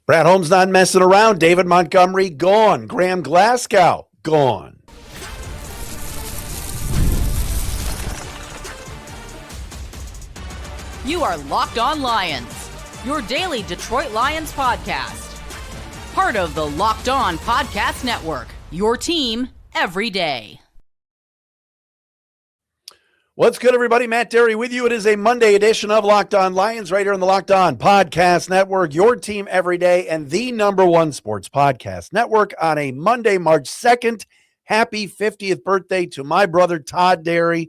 Brad Holmes not messing around. David Montgomery gone. Graham Glasgow gone. You are Locked On Lions, your daily Detroit Lions podcast. Part of the Locked On Podcast Network, your team every day. What's good, everybody? Matt Dery with you. It is a Monday edition of Locked On Lions right here on the Locked On Podcast Network, your team every day, and the #1 sports podcast network on a Monday, March 2nd. Happy 50th birthday to my brother, Todd Dery.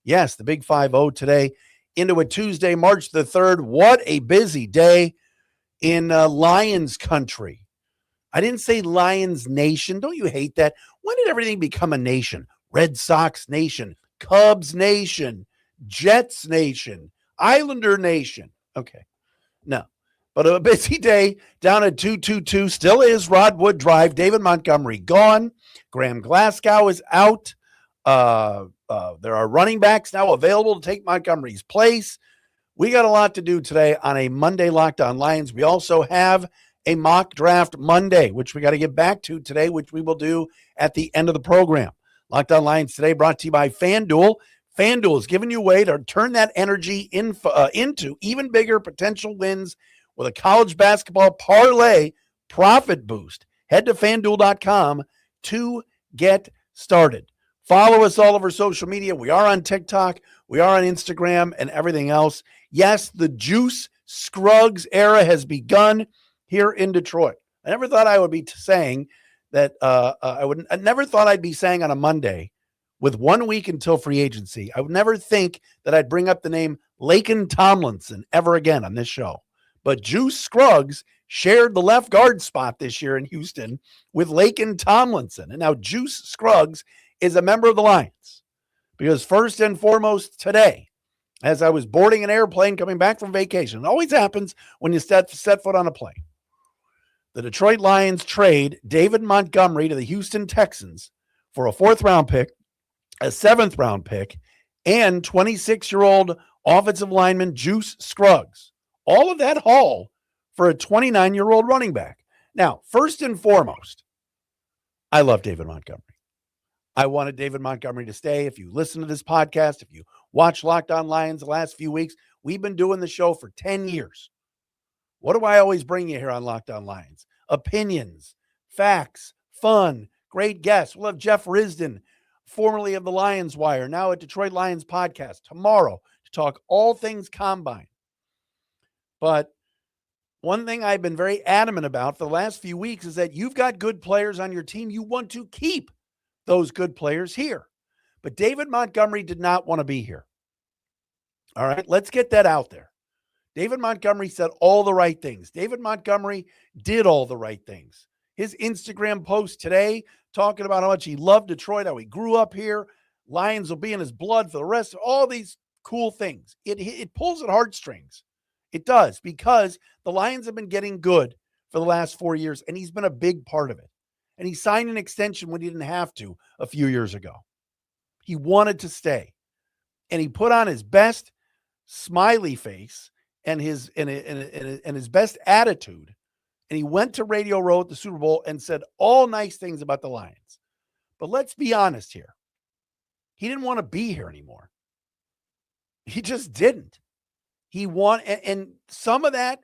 Yes, the big 5-0 today into a Tuesday, March the 3rd. What a busy day in Lions country. I didn't say Lions Nation. Don't you hate that? When did everything become a nation? Red Sox Nation, Cubs Nation, Jets Nation, Islander Nation. Okay, no. But a busy day down at 222 still is Rodwood Drive. David Montgomery gone. Graham Glasgow is out. There are running backs now available to take Montgomery's place. We got a lot to do today on a Monday Locked On Lions. We also have a mock draft Monday, which we got to get back to today, which we will do at the end of the program. Locked On Lions today brought to you by FanDuel. FanDuel is giving you a way to turn that energy into even bigger potential wins with a college basketball parlay profit boost. Head to FanDuel.com to get started. Follow us all over social media. We are on TikTok. We are on Instagram and everything else. Yes, the Juice Scruggs era has begun here in Detroit. I never thought I would be saying that I never thought I'd be saying on a Monday with 1 week until free agency. I would never think that I'd bring up the name Laken Tomlinson ever again on this show. But Juice Scruggs shared the left guard spot this year in Houston with Laken Tomlinson. And now Juice Scruggs is a member of the Lions. Because first and foremost today, as I was boarding an airplane coming back from vacation, it always happens when you set foot on a plane. The Detroit Lions trade David Montgomery to the Houston Texans for a 4th-round pick, a 7th-round pick, and 26-year-old offensive lineman Juice Scruggs. All of that haul for a 29-year-old running back. Now, first and foremost, I love David Montgomery. I wanted David Montgomery to stay. If you listen to this podcast, if you watch Locked On Lions the last few weeks, we've been doing the show for 10 years. What do I always bring you here on Locked On Lions? Opinions, facts, fun, great guests. We'll have Jeff Risdon, formerly of the Lions Wire, now at Detroit Lions Podcast, tomorrow to talk all things combine. But one thing I've been very adamant about for the last few weeks is that you've got good players on your team. You want to keep those good players here. But David Montgomery did not want to be here. All right, let's get that out there. David Montgomery said all the right things. David Montgomery did all the right things. His Instagram post today talking about how much he loved Detroit, how he grew up here, Lions will be in his blood for the rest of all these cool things. It pulls at heartstrings. It does, because the Lions have been getting good for the last 4 years, and he's been a big part of it. And he signed an extension when he didn't have to a few years ago. He wanted to stay. And he put on his best smiley face and his best attitude. And he went to Radio Row at the Super Bowl and said all nice things about the Lions. But let's be honest here. He didn't want to be here anymore. He just didn't. And some of that,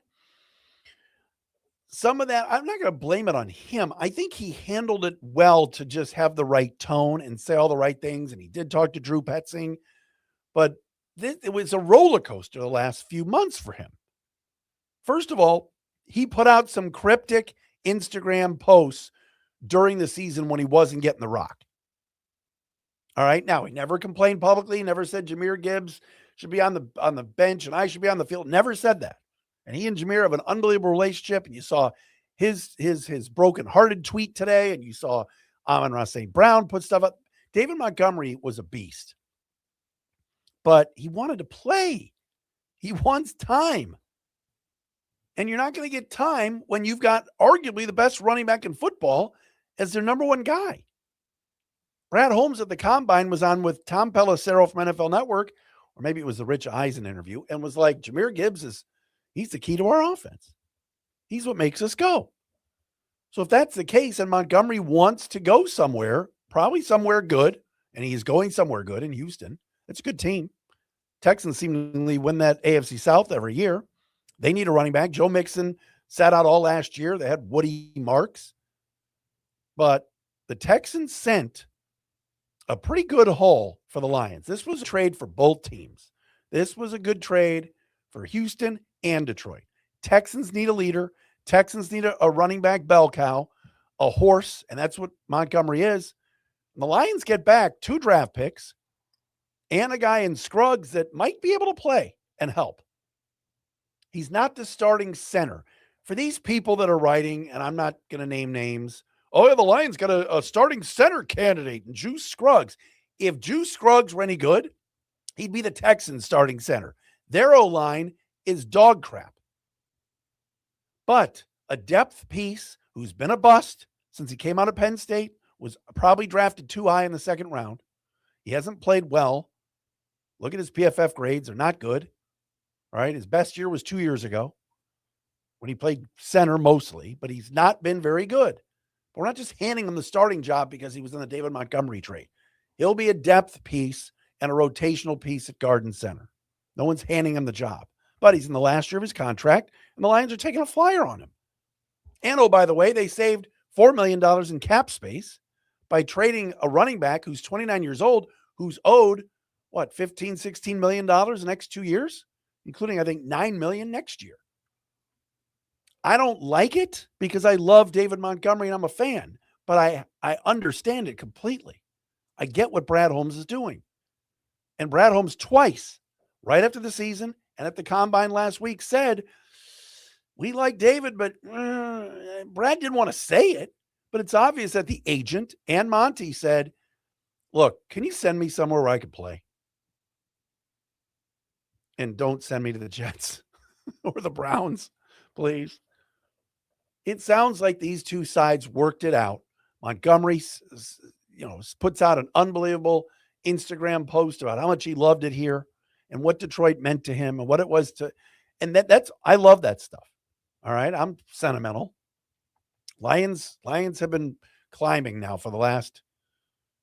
I'm not going to blame it on him. I think he handled it well to just have the right tone and say all the right things. And he did talk to Drew Petzing, but it was a roller coaster the last few months for him. First of all, he put out some cryptic Instagram posts during the season when he wasn't getting the rock. All right. Now, he never complained publicly. He never said Jahmyr Gibbs should be on the bench and I should be on the field. Never said that. And he and Jahmyr have an unbelievable relationship. And you saw his broken-hearted tweet today, and you saw Amon-Ra St. Brown put stuff up. David Montgomery was a beast. But he wanted to play. He wants time. And you're not going to get time when you've got arguably the best running back in football as their number one guy. Brad Holmes at the Combine was on with Tom Pelissero from NFL Network, or maybe it was the Rich Eisen interview, and was like, Jahmyr Gibbs he's the key to our offense. He's what makes us go. So if that's the case and Montgomery wants to go somewhere, probably somewhere good, and he's going somewhere good in Houston, it's a good team. Texans seemingly win that AFC South every year. They need a running back. Joe Mixon sat out all last year. They had Woody Marks. But the Texans sent a pretty good haul for the Lions. This was a trade for both teams. This was a good trade for Houston and Detroit. Texans need a leader. Texans need a running back bell cow, a horse, and that's what Montgomery is. And the Lions get back 2 draft picks and a guy in Scruggs that might be able to play and help. He's not the starting center. For these people that are writing, and I'm not going to name names, oh, yeah, the Lions got a starting center candidate in Juice Scruggs. If Juice Scruggs were any good, he'd be the Texans starting center. Their O-line is dog crap. But a depth piece who's been a bust since he came out of Penn State, was probably drafted too high in the second round. He hasn't played well. Look at his PFF grades. They're not good. All right. His best year was 2 years ago when he played center mostly, but he's not been very good. But we're not just handing him the starting job because he was in the David Montgomery trade. He'll be a depth piece and a rotational piece at guard and center. No one's handing him the job, but he's in the last year of his contract, and the Lions are taking a flyer on him. And, oh, by the way, they saved $4 million in cap space by trading a running back who's 29 years old, who's owed, what, $15, $16 million the next 2 years, including, I think, $9 million next year. I don't like it because I love David Montgomery and I'm a fan, but I understand it completely. I get what Brad Holmes is doing. And Brad Holmes twice, right after the season and at the combine last week, said, we like David, but Brad didn't want to say it. But it's obvious that the agent and Monty said, look, can you send me somewhere where I could play? And don't send me to the Jets or the Browns, please. It sounds like these two sides worked it out. Montgomery, puts out an unbelievable Instagram post about how much he loved it here and what Detroit meant to him and what it was to, and I love that stuff. All right. I'm sentimental. Lions have been climbing now for the last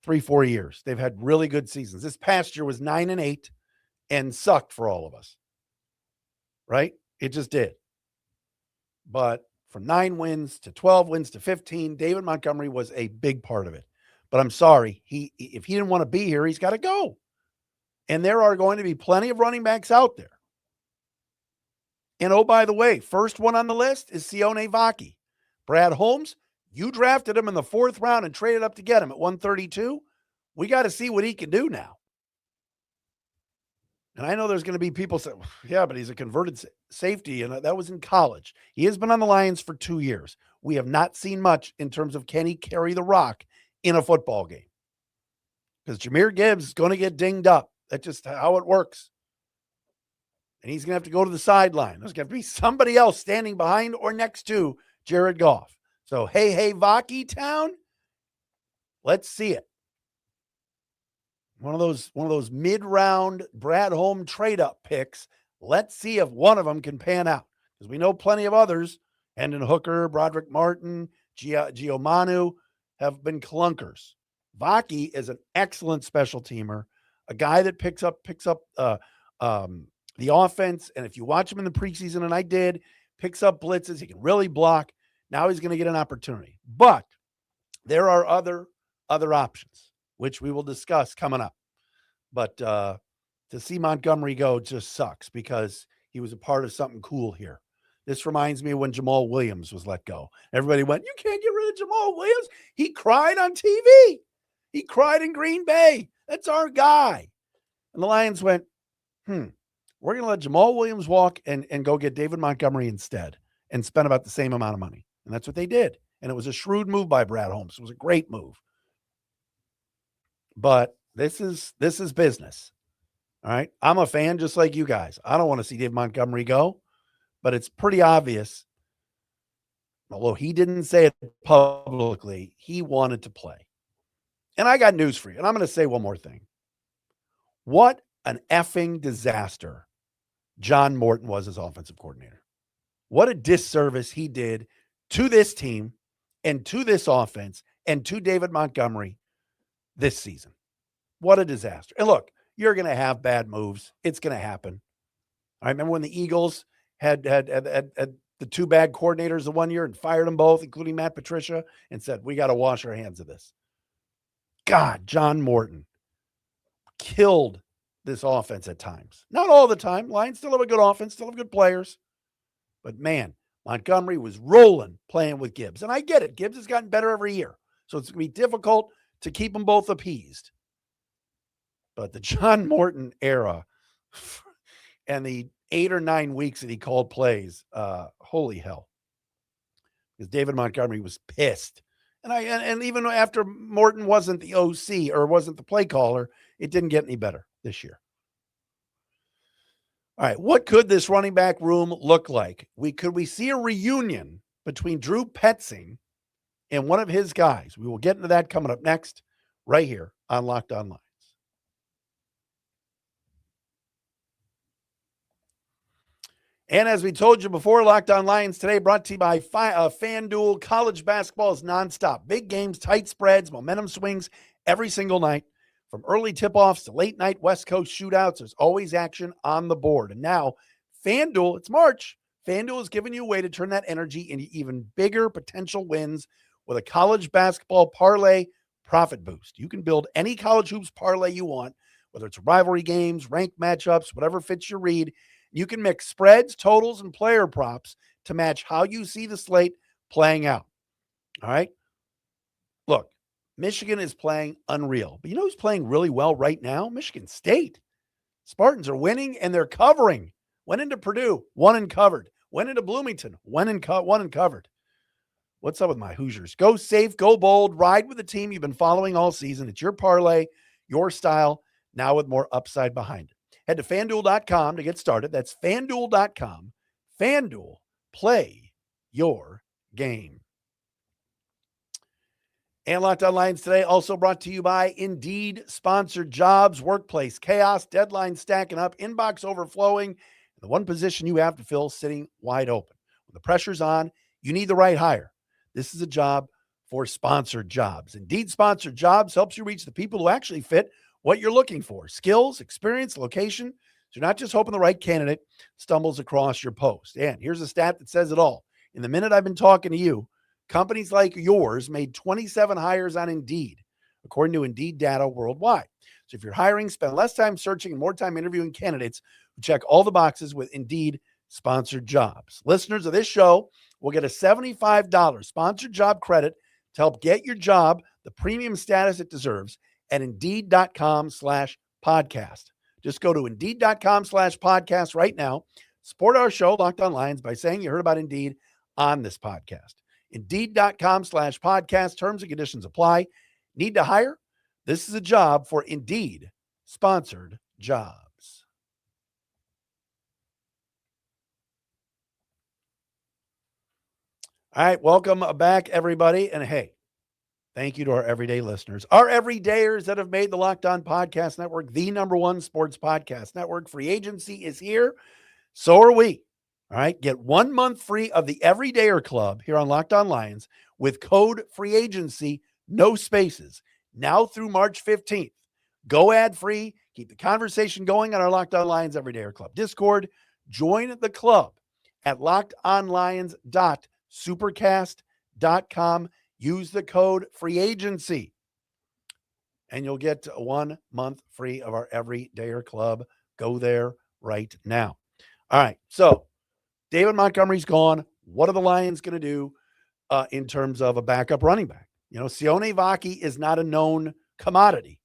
3-4 years. They've had really good seasons. This past year was 9-8 and sucked for all of us. Right? It just did. But from 9 wins to 12 wins to 15, David Montgomery was a big part of it. But I'm sorry, if he didn't want to be here, he's got to go. And there are going to be plenty of running backs out there. And oh, by the way, first one on the list is Sione Vaki. Brad Holmes, you drafted him in the 4th round and traded up to get him at 132. We got to see what he can do now. And I know there's going to be people say, yeah, but he's a converted safety, and that was in college. He has been on the Lions for 2 years. We have not seen much in terms of can he carry the rock in a football game. Because Jahmyr Gibbs is going to get dinged up. That's just how it works. And he's going to have to go to the sideline. There's going to be somebody else standing behind or next to Jared Goff. So, hey, Vaki town, let's see it. One of those mid-round Brad Holmes trade-up picks. Let's see if one of them can pan out. Because we know plenty of others, Hendon Hooker, Broderick Martin, Giomanu, have been clunkers. Vaki is an excellent special teamer, a guy that picks up the offense. And if you watch him in the preseason, and I did, picks up blitzes, he can really block. Now he's going to get an opportunity. But there are other options, which we will discuss coming up. But to see Montgomery go just sucks because he was a part of something cool here. This reminds me of when Jamal Williams was let go. Everybody went, you can't get rid of Jamal Williams. He cried on TV. He cried in Green Bay. That's our guy. And the Lions went, we're going to let Jamal Williams walk and go get David Montgomery instead and spend about the same amount of money. And that's what they did. And it was a shrewd move by Brad Holmes. It was a great move. But this is business. All right. I'm a fan just like you guys. I don't want to see David Montgomery go, but it's pretty obvious. Although he didn't say it publicly, he wanted to play. And I got news for you. And I'm going to say one more thing. What an effing disaster John Morton was as offensive coordinator. What a disservice he did to this team and to this offense and to David Montgomery this season. What a disaster. And look, you're going to have bad moves. It's going to happen. I remember when the Eagles had the two bad coordinators the one year and fired them both, including Matt Patricia, and said, we got to wash our hands of this. God, John Morton killed this offense at times. Not all the time. Lions still have a good offense, still have good players. But man, Montgomery was rolling playing with Gibbs. And I get it. Gibbs has gotten better every year. So it's going to be difficult to keep them both appeased. But the John Morton era and the 8 or 9 weeks that he called plays, holy hell. Because David Montgomery was pissed. And even after Morton wasn't the OC or wasn't the play caller, it didn't get any better this year. All right, what could this running back room look like? Could we see a reunion between Drew Petzing and one of his guys? We will get into that coming up next, right here on Locked On Lions. And as we told you before, Locked On Lions today brought to you by FanDuel. College basketball is nonstop. Big games, tight spreads, momentum swings every single night. From early tip-offs to late-night West Coast shootouts, there's always action on the board. And now, FanDuel, it's March. FanDuel is giving you a way to turn that energy into even bigger potential wins with a college basketball parlay profit boost. You can build any college hoops parlay you want, whether it's rivalry games, ranked matchups, whatever fits your read. You can mix spreads, totals, and player props to match how you see the slate playing out. All right? Look, Michigan is playing unreal. But you know who's playing really well right now? Michigan State. Spartans are winning, and they're covering. Went into Purdue, won and covered. Went into Bloomington, won and covered. What's up with my Hoosiers? Go safe, go bold, ride with the team you've been following all season. It's your parlay, your style, now with more upside behind it. Head to FanDuel.com to get started. That's FanDuel.com. FanDuel, play your game. And Locked On Lions today also brought to you by Indeed sponsored jobs, workplace chaos, deadline stacking up, inbox overflowing, and the one position you have to fill sitting wide open. When the pressure's on, you need the right hire. This is a job for sponsored jobs. Indeed sponsored jobs helps you reach the people who actually fit what you're looking for: skills, experience, location. So you're not just hoping the right candidate stumbles across your post. And here's a stat that says it all. In the minute I've been talking to you, companies like yours made 27 hires on Indeed, according to Indeed data worldwide. So if you're hiring, spend less time searching and more time interviewing candidates who check all the boxes with Indeed sponsored jobs. Listeners of this show will get a $75 sponsored job credit to help get your job the premium status it deserves at Indeed.com/podcast. Just go to Indeed.com/podcast right now. Support our show, Locked On Lions, by saying you heard about Indeed on this podcast. Indeed.com/podcast. Terms and conditions apply. Need to hire? This is a job for Indeed sponsored jobs. All right, welcome back, everybody. And hey, thank you to our everyday listeners, our everydayers that have made the Locked On Podcast Network the #1 sports podcast network. Free agency is here. So are we. All right. Get 1 month free of the Everydayer Club here on Locked On Lions with code free agency, no spaces, now through March 15th. Go ad free. Keep the conversation going on our Locked On Lions Everydayer Club Discord. Join the club at lockedonlions.supercast.com. Use the code free agency and you'll get 1 month free of our Everydayer Club. Go there right now. All right. So David Montgomery's gone. What are the Lions going to do in terms of a backup running back? You know, Sione Vaki is not a known commodity.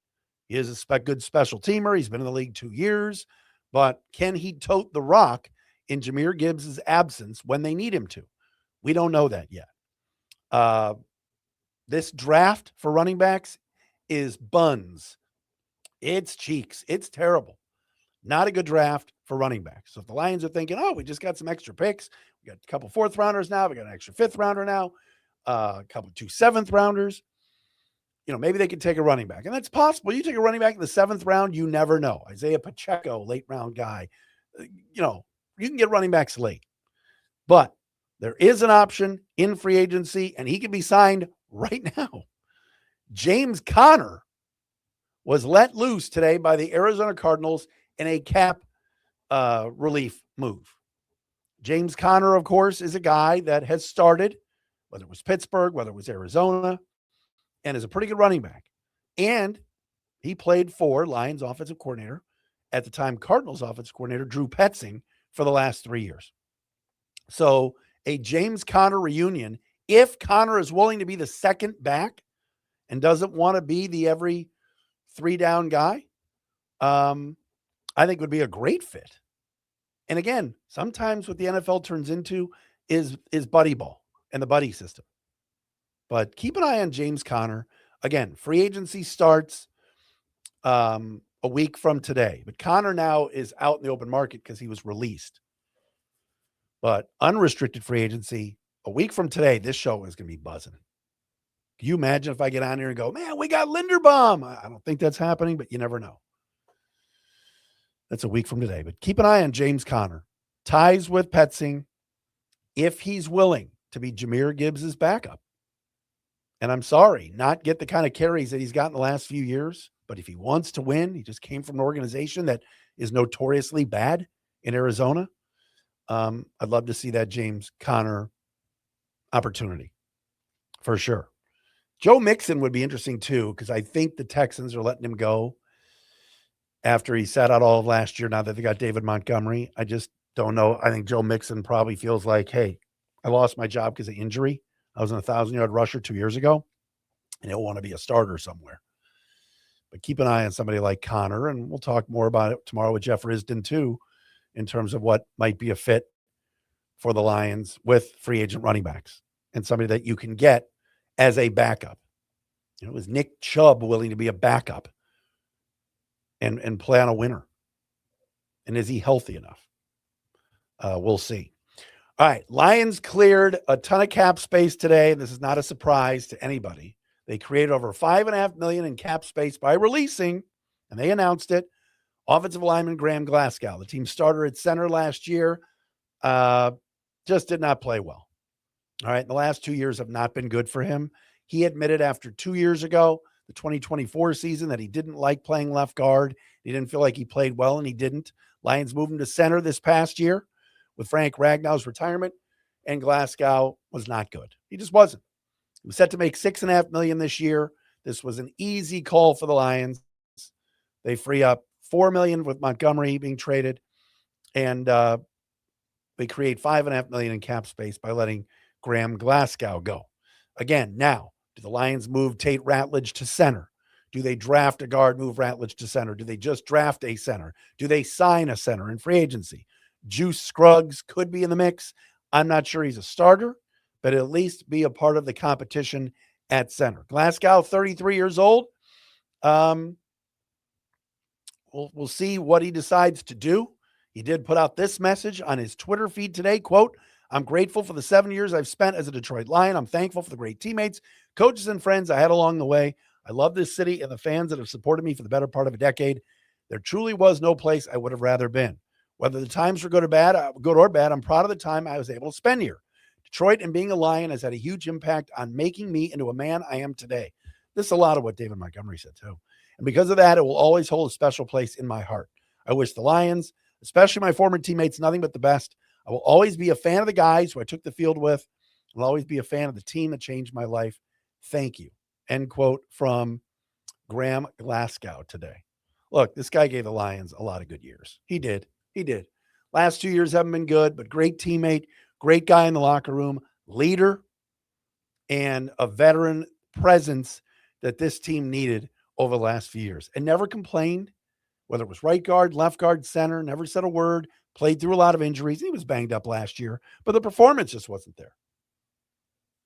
He is a good special teamer. He's been in the league 2 years, but can he tote the rock in Jahmyr Gibbs' absence when they need him to? We don't know that yet. This draft for running backs is buns. It's cheeks. It's terrible. Not a good draft for running backs. So if the Lions are thinking, oh, we just got some extra picks, we got a couple 4th rounders now, we got an extra 5th rounder now, a couple 2 7th rounders, you know, maybe they could take a running back. And that's possible. You take a running back in the 7th round, you never know. Isaiah Pacheco, late round guy. You know, you can get running backs late. But there is an option in free agency, and he can be signed right now. James Conner was let loose today by the Arizona Cardinals in a cap relief move. James Conner, of course, is a guy that has started, whether it was Pittsburgh, whether it was Arizona, and is a pretty good running back. And he played for Lions offensive coordinator, at the time Cardinals offensive coordinator, Drew Petzing, for the last 3 years. So a James Conner reunion, if Conner is willing to be the second back and doesn't want to be the every 3-down guy, I think would be a great fit. And again, sometimes what the NFL turns into is buddy ball and the buddy system. But keep an eye on James Conner. Again, free agency starts a week from today. But Conner now is out in the open market because he was released. But unrestricted free agency, a week from today, this show is going to be buzzing. Can you imagine if I get on here and go, man, we got Linderbaum? I don't think that's happening, but you never know. That's a week from today. But keep an eye on James Conner. Ties with Petzing if he's willing to be Jahmyr Gibbs' backup. And I'm sorry, not get the kind of carries that he's got in the last few years. But if he wants to win, he just came from an organization that is notoriously bad in Arizona. I'd love to see that James Conner opportunity for sure. Joe Mixon would be interesting too, because I think the Texans are letting him go after he sat out all of last year. Now that they got David Montgomery, I just don't know. I think Joe Mixon probably feels like, hey, I lost my job because of injury. I was an 1,000-yard rusher 2 years ago, and he'll want to be a starter somewhere. But keep an eye on somebody like Conner, and we'll talk more about it tomorrow with Jeff Risdon too, in terms of what might be a fit for the Lions with free agent running backs and somebody that you can get as a backup. You know, is Nick Chubb willing to be a backup and play on a winner? And is he healthy enough? We'll see. All right. Lions cleared a ton of cap space today. This is not a surprise to anybody. They created over $5.5 million in cap space by releasing, and they announced it, offensive lineman Graham Glasgow, the team starter at center last year, just did not play well. All right. The last 2 years have not been good for him. He admitted after 2 years ago, the 2024 season, that he didn't like playing left guard. He didn't feel like he played well, and he didn't. Lions moved him to center this past year with Frank Ragnow's retirement, and Glasgow was not good. He just wasn't. He was set to make $6.5 million this year. This was an easy call for the Lions. They free up $4 million with Montgomery being traded, and they create $5.5 million in cap space by letting Graham Glasgow go. Again, now, do the Lions move Tate Ratledge to center? Do they draft a guard, move Ratledge to center? Do they just draft a center? Do they sign a center in free agency? Juice Scruggs could be in the mix. I'm not sure he's a starter, but at least be a part of the competition at center. Glasgow, 33 years old. We'll see what he decides to do. He did put out this message on his Twitter feed today, quote, "I'm grateful for the 7 years I've spent as a Detroit Lion. I'm thankful for the great teammates, coaches, and friends I had along the way. I love this city and the fans that have supported me for the better part of a decade. There truly was no place I would have rather been. Whether the times were good or bad, I'm proud of the time I was able to spend here. Detroit and being a Lion has had a huge impact on making me into a man I am today." This is a lot of what David Montgomery said too. "And because of that, it will always hold a special place in my heart. I wish the Lions, especially my former teammates, nothing but the best. I will always be a fan of the guys who I took the field with. I'll always be a fan of the team that changed my life. Thank you." End quote from Graham Glasgow today. Look, this guy gave the Lions a lot of good years. He did. Last 2 years haven't been good, but great teammate, great guy in the locker room, leader, and a veteran presence that this team needed over the last few years, and never complained, whether it was right guard, left guard, center, never said a word, played through a lot of injuries. He was banged up last year, but the performance just wasn't there.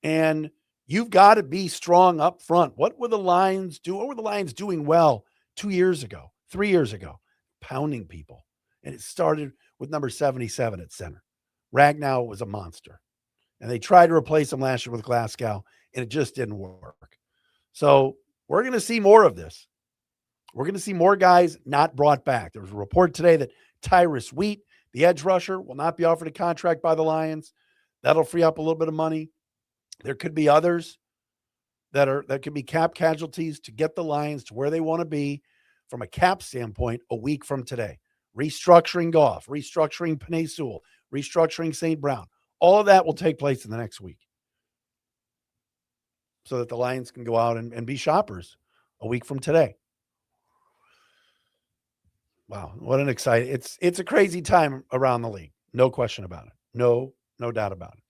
And you've got to be strong up front. What were the Lions doing? What were the Lions doing well 2 years ago, 3 years ago? Pounding people. And it started with number 77 at center. Ragnow was a monster. And they tried to replace him last year with Glasgow, and it just didn't work. So we're going to see more of this. We're going to see more guys not brought back. There was a report today that Tyrus Wheat, the edge rusher, will not be offered a contract by the Lions. That'll free up a little bit of money. There could be others that could be cap casualties to get the Lions to where they want to be from a cap standpoint a week from today. Restructuring Goff, restructuring Penei Sewell, restructuring St. Brown. All of that will take place in the next week so that the Lions can go out and be shoppers a week from today. Wow, what an exciting, it's a crazy time around the league. No question about it. No doubt about it.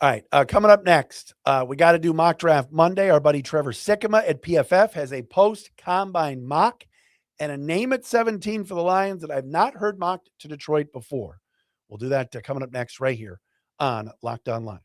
All right, coming up next, we got to do Mock Draft Monday. Our buddy Trevor Sikkema at PFF has a post-combine mock and a name at 17 for the Lions that I've not heard mocked to Detroit before. We'll do that coming up next right here on Locked On Lions.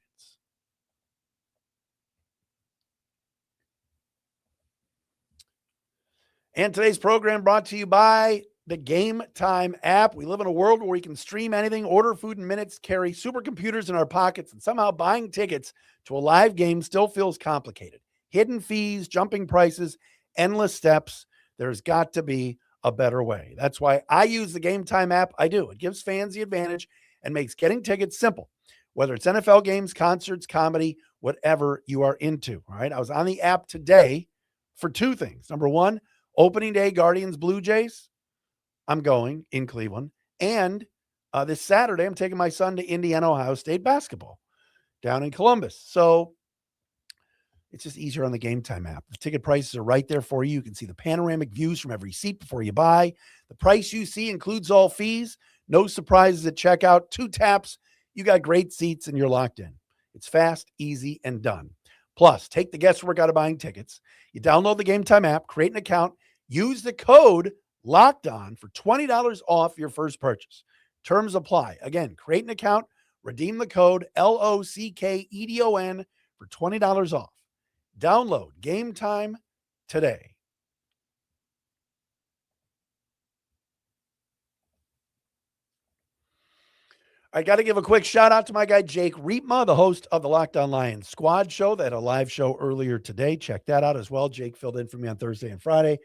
And today's program brought to you by the Game Time app. We live in a world where we can stream anything, order food in minutes, carry supercomputers in our pockets, and somehow buying tickets to a live game still feels complicated. Hidden fees, jumping prices, endless steps. There's got to be a better way. That's why I use the Game Time app. I do. It gives fans the advantage and makes getting tickets simple, whether it's NFL games, concerts, comedy, whatever you are into. All right. I was on the app today for two things. Number one, opening day, Guardians, Blue Jays. I'm going in Cleveland. And this Saturday, I'm taking my son to Indiana, Ohio State basketball down in Columbus. So it's just easier on the Game Time app. The ticket prices are right there for you. You can see the panoramic views from every seat before you buy. The price you see includes all fees. No surprises at checkout. 2 taps. You got great seats and you're locked in. It's fast, easy, and done. Plus, take the guesswork out of buying tickets. You download the Game Time app, create an account, use the code Locked On for $20 off your first purchase. Terms apply. Again, create an account, redeem the code LOCKEDON for $20 off. Download Game Time today. I got to give a quick shout out to my guy, Jake Riepma, the host of the Locked On Lions Squad Show. They had a live show earlier today. Check that out as well. Jake filled in for me on Thursday and Friday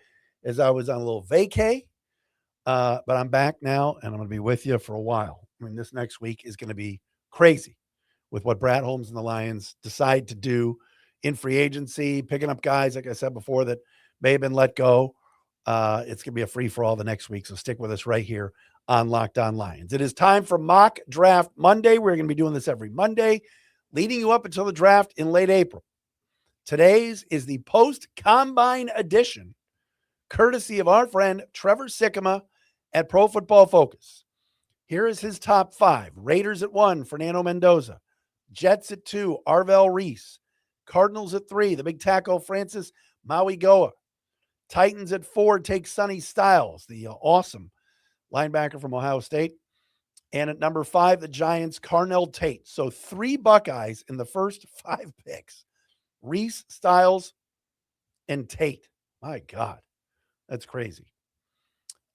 as I was on a little vacay. But I'm back now, and I'm going to be with you for a while. I mean, this next week is going to be crazy with what Brad Holmes and the Lions decide to do in free agency, picking up guys, like I said before, that may have been let go. It's going to be a free-for-all the next week, so stick with us right here on Locked On Lions. It is time for Mock Draft Monday. We're going to be doing this every Monday, leading you up until the draft in late April. Today's is the post-combine edition, courtesy of our friend Trevor Sikkema at Pro Football Focus. Here is his top 5. Raiders at 1, Fernando Mendoza. Jets at 2, Arvell Reese. Cardinals at 3, the big tackle Francis Mauigoa. Titans at 4 take Sonny Styles, the awesome linebacker from Ohio State. And at number 5, the Giants, Carnell Tate. So 3 Buckeyes in the first 5 picks. Reese, Styles, and Tate. My God, that's crazy.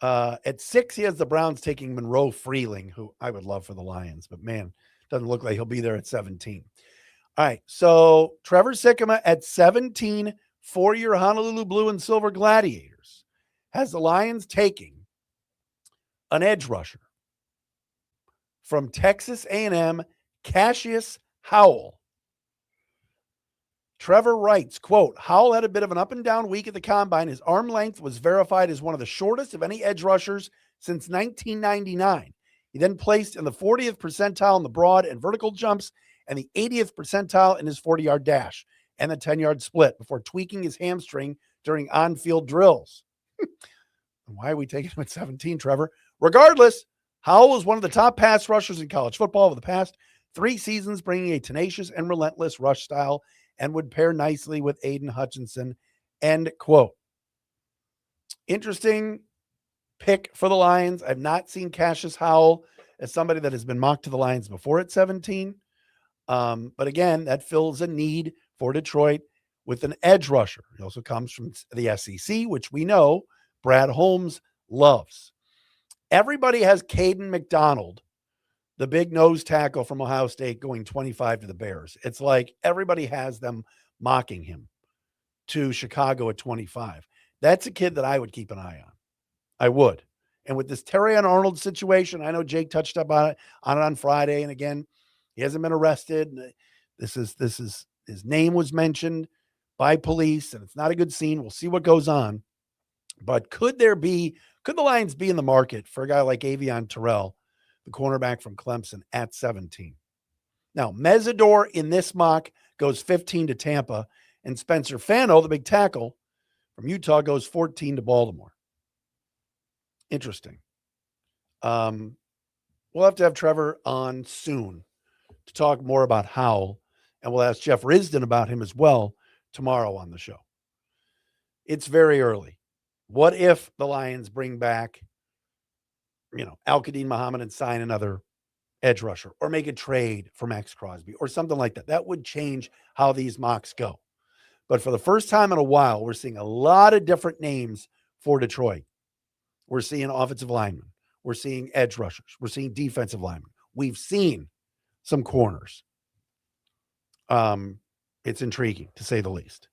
At 6, he has the Browns taking Monroe Freeling, who I would love for the Lions, but man, doesn't look like he'll be there at 17. All right, so Trevor Sikkema at 17 for your Honolulu Blue and Silver Gladiators has the Lions taking an edge rusher from Texas A&M, Cashius Howell. Trevor writes, quote, Howell had a bit of an up and down week at the combine. His arm length was verified as one of the shortest of any edge rushers since 1999. He then placed in the 40th percentile in the broad and vertical jumps and the 80th percentile in his 40-yard dash and the 10-yard split before tweaking his hamstring during on-field drills. Why are we taking him at 17, Trevor? Regardless, Howell was one of the top pass rushers in college football over the past 3 seasons, bringing a tenacious and relentless rush style and would pair nicely with Aiden Hutchinson, end quote. Interesting pick for the Lions. I've not seen Cashius Howell as somebody that has been mocked to the Lions before at 17. But again, that fills a need for Detroit with an edge rusher. He also comes from the SEC, which we know Brad Holmes loves. Everybody has Caden McDonald, the big nose tackle from Ohio State, going 25 to the Bears. It's like everybody has them mocking him to Chicago at 25. That's a kid that I would keep an eye on. I would. And with this Terrion Arnold situation, I know Jake touched up on it on Friday. And again, He hasn't been arrested. This is his name was mentioned by police, and it's not a good scene. We'll see what goes on. But could the Lions be in the market for a guy like Avion Terrell, the cornerback from Clemson, at 17? Now, Mesidor in this mock goes 15 to Tampa, and Spencer Fano, the big tackle from Utah, goes 14 to Baltimore. Interesting. We'll have to have Trevor on soon to talk more about Howell, and we'll ask Jeff Risdon about him as well tomorrow on the show. It's very early. What if the Lions bring back, Al-Qadim Muhammad and sign another edge rusher, or make a trade for Max Crosby or something like that? That would change how these mocks go. But for the first time in a while, we're seeing a lot of different names for Detroit. We're seeing offensive linemen. We're seeing edge rushers. We're seeing defensive linemen. We've seen some corners. It's intriguing, to say the least.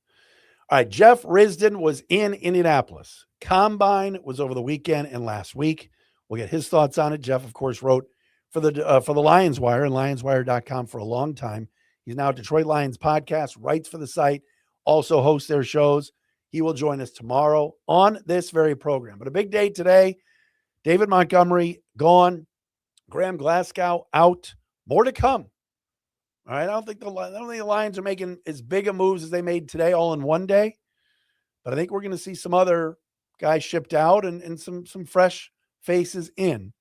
All right, Jeff Risdon was in Indianapolis. Combine was over the weekend and last week. We'll get his thoughts on it. Jeff, of course, wrote for the Lions Wire and lionswire.com for a long time. He's now at Detroit Lions Podcast, writes for the site, also hosts their shows. He will join us tomorrow on this very program. But a big day today. David Montgomery gone. Graham Glasgow out. More to come. All right, I don't think the Lions are making as big a moves as they made today all in one day. But I think we're going to see some other guys shipped out and some fresh faces in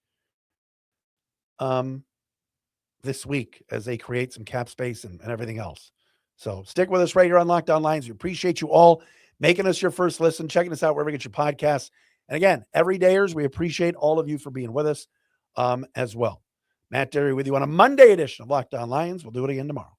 this week as they create some cap space and everything else. So stick with us right here on Locked On Lions. We appreciate you all making us your first listen, checking us out wherever you get your podcasts. And again, everydayers, we appreciate all of you for being with us as well. Matt Dery with you on a Monday edition of Locked On Lions. We'll do it again tomorrow.